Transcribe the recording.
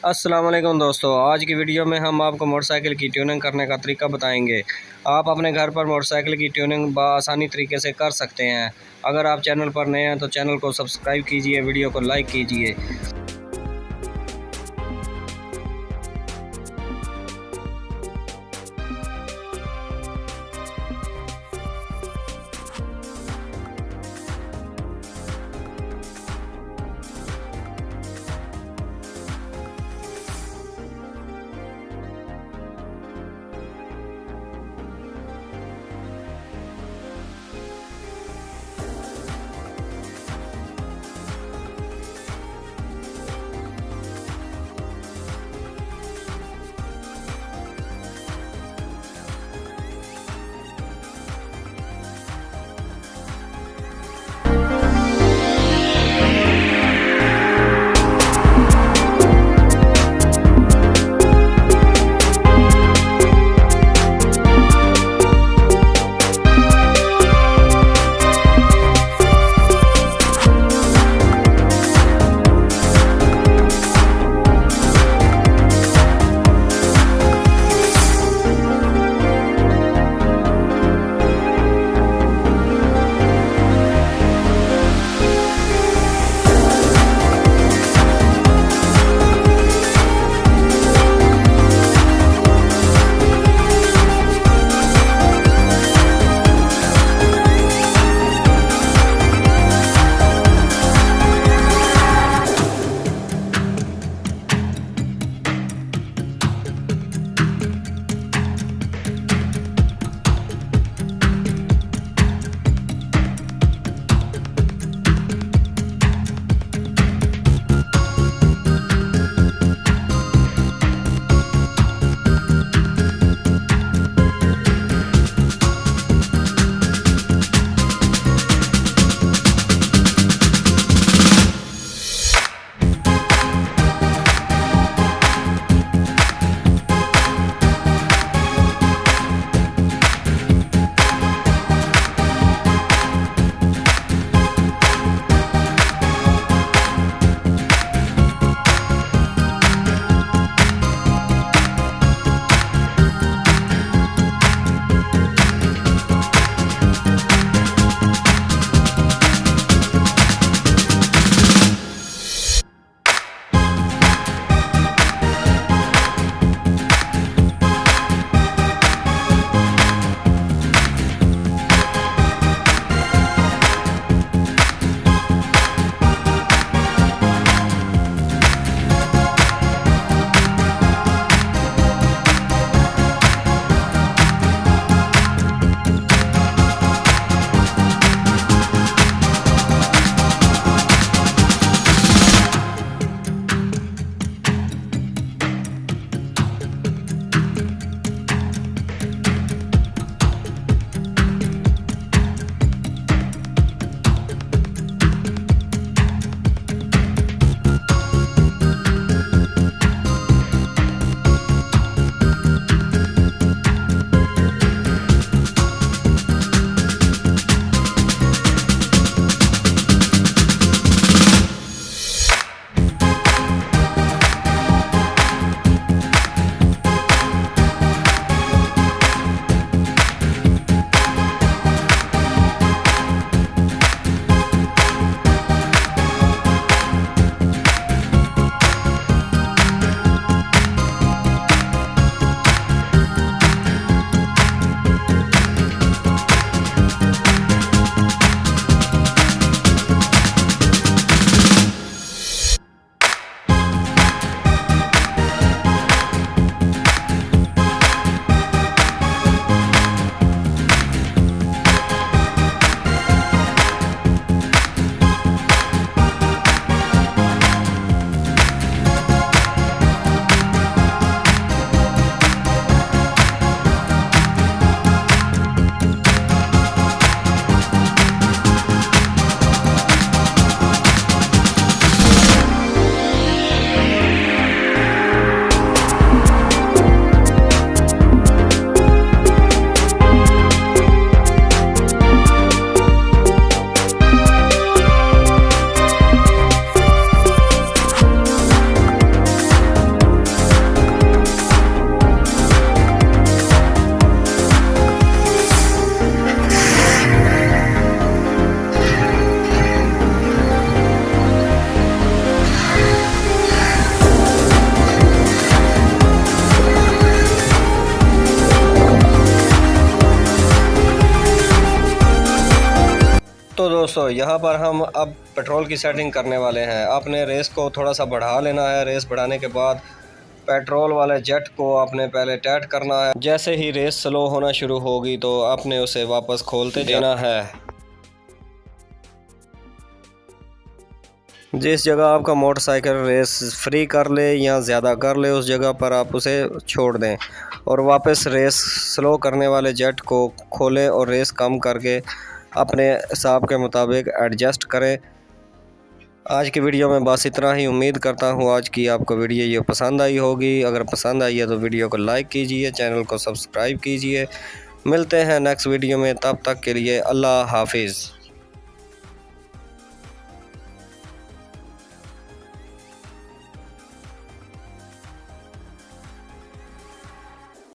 अस्सलाम वालेकुम दोस्तों, आज की वीडियो में हम आपको मोटरसाइकिल की ट्यूनिंग करने का तरीका बताएंगे। आप अपने घर पर मोटरसाइकिल की ट्यूनिंग बआसानी तरीके से कर सकते हैं। अगर आप चैनल पर नए हैं तो चैनल को सब्सक्राइब कीजिए, वीडियो को लाइक कीजिए। दोस्तों यहाँ पर हम अब पेट्रोल की सेटिंग करने वाले हैं। आपने रेस को थोड़ा सा बढ़ा लेना है। रेस बढ़ाने के बाद पेट्रोल वाले जेट को आपने पहले टाइट करना है। जैसे ही रेस स्लो होना शुरू होगी तो आपने उसे वापस खोलते देना है। जिस जगह आपका मोटरसाइकिल रेस फ्री कर ले या ज़्यादा कर ले उस जगह पर आप उसे छोड़ दें और वापस रेस स्लो करने वाले जेट को खोलें और रेस कम करके अपने हिसाब के मुताबिक एडजस्ट करें। आज की वीडियो में बस इतना ही। उम्मीद करता हूँ आज की आपको वीडियो ये पसंद आई होगी। अगर पसंद आई है तो वीडियो को लाइक कीजिए, चैनल को सब्सक्राइब कीजिए। मिलते हैं नेक्स्ट वीडियो में, तब तक के लिए अल्लाह हाफिज़।